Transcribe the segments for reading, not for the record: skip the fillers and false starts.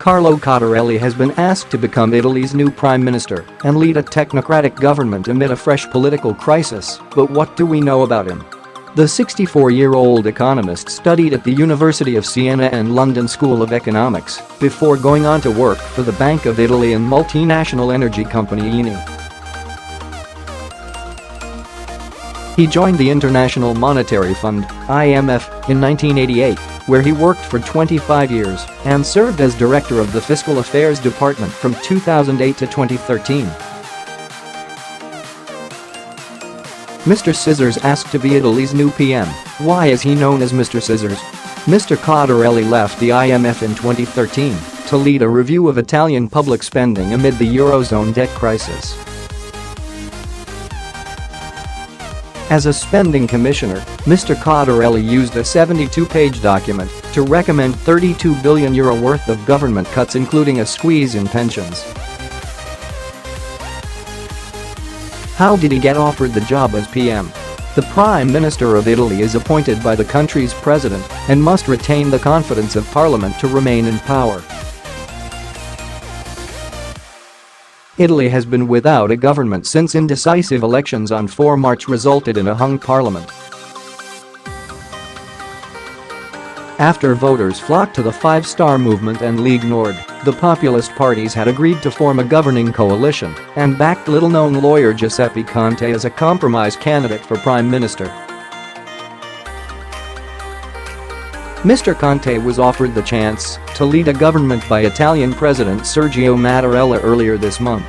Carlo Cottarelli has been asked to become Italy's new prime minister and lead a technocratic government amid a fresh political crisis, but what do we know about him? The 64-year-old economist studied at the University of Siena and London School of Economics before going on to work for the Bank of Italy and multinational energy company ENI. He joined the International Monetary Fund (IMF) in 1988, where he worked for 25 years and served as director of the Fiscal Affairs Department from 2008 to 2013. Mr. Scissors asked to be Italy's new PM. Why is he known as Mr. Scissors? Mr. Cottarelli left the IMF in 2013 to lead a review of Italian public spending amid the eurozone debt crisis. As a spending commissioner, Mr. Cottarelli used a 72-page document to recommend €32 billion worth of government cuts, including a squeeze in pensions. How did he get offered the job as PM? The Prime Minister of Italy is appointed by the country's president and must retain the confidence of Parliament to remain in power. Italy has been without a government since indecisive elections on 4 March resulted in a hung parliament. After voters flocked to the Five Star Movement and League-Nord, the populist parties had agreed to form a governing coalition and backed little-known lawyer Giuseppe Conte as a compromise candidate for prime minister. Mr. Conte was offered the chance to lead a government by Italian President Sergio Mattarella earlier this month.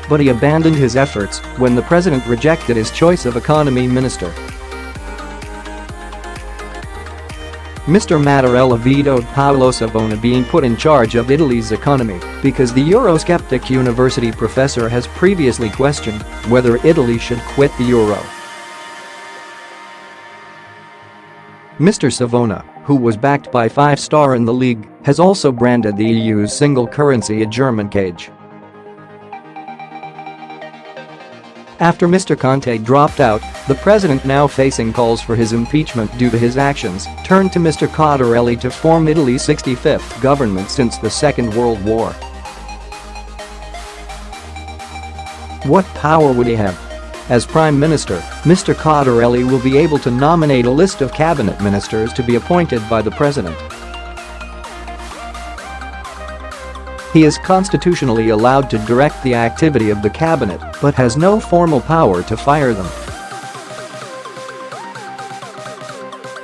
But he abandoned his efforts when the president rejected his choice of economy minister. Mr. Mattarella vetoed Paolo Savona being put in charge of Italy's economy because the Eurosceptic university professor has previously questioned whether Italy should quit the euro. Mr. Savona, who was backed by 5 Star in the league, has also branded the EU's single currency a German cage. After Mr. Conte dropped out, the president, now facing calls for his impeachment due to his actions, turned to Mr. Cottarelli to form Italy's 65th government since the Second World War. What power would he have? As Prime Minister, Mr. Cottarelli will be able to nominate a list of cabinet ministers to be appointed by the president. He is constitutionally allowed to direct the activity of the cabinet, but has no formal power to fire them.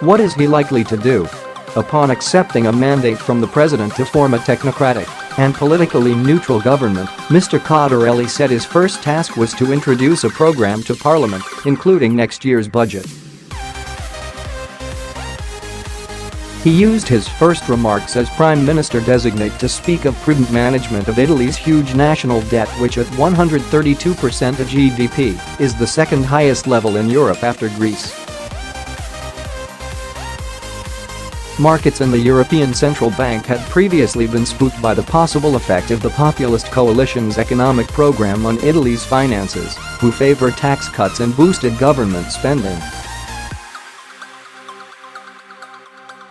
What is he likely to do? Upon accepting a mandate from the president to form a technocratic and politically neutral government, Mr. Cottarelli said his first task was to introduce a program to Parliament, including next year's budget. He used his first remarks as Prime Minister-designate to speak of prudent management of Italy's huge national debt, which at 132% of GDP is the second highest level in Europe after Greece. Markets and the European Central Bank had previously been spooked by the possible effect of the populist coalition's economic program on Italy's finances, who favor tax cuts and boosted government spending.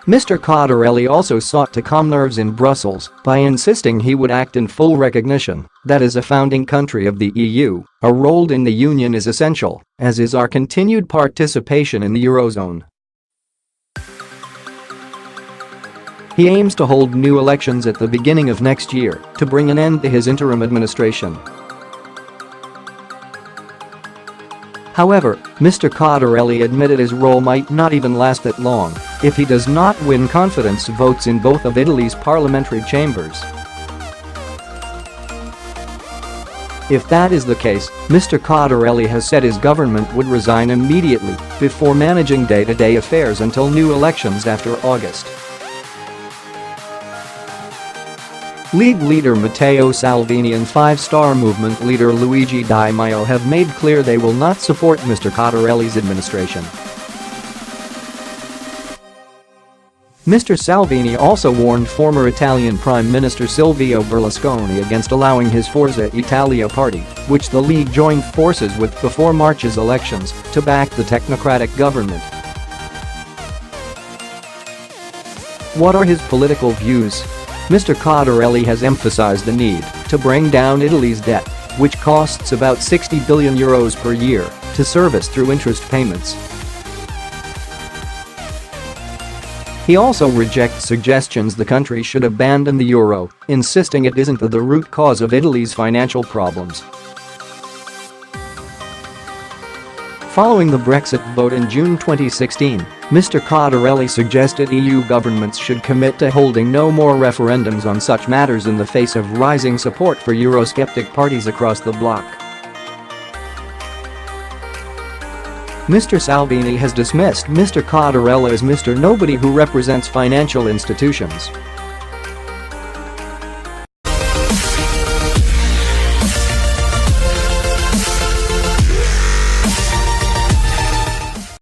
Mr. Cottarelli also sought to calm nerves in Brussels by insisting he would act in full recognition that as a founding country of the EU, a role in the Union is essential, as is our continued participation in the eurozone. He aims to hold new elections at the beginning of next year to bring an end to his interim administration. However, Mr. Cottarelli admitted his role might not even last that long if he does not win confidence votes in both of Italy's parliamentary chambers. If that is the case, Mr. Cottarelli has said his government would resign immediately before managing day-to-day affairs until new elections after August. League leader Matteo Salvini and 5 Star Movement leader Luigi Di Maio have made clear they will not support Mr. Cottarelli's administration. Mr. Salvini also warned former Italian Prime Minister Silvio Berlusconi against allowing his Forza Italia party, which the League joined forces with before March's elections, to back the technocratic government. What are his political views? Mr. Cottarelli has emphasized the need to bring down Italy's debt, which costs about €60 billion per year, to service through interest payments. He also rejects suggestions the country should abandon the euro, insisting it isn't the root cause of Italy's financial problems. Following the Brexit vote in June 2016, Mr. Cottarelli suggested EU governments should commit to holding no more referendums on such matters in the face of rising support for Eurosceptic parties across the bloc. Mr. Salvini has dismissed Mr. Cottarelli as Mr. Nobody who represents financial institutions.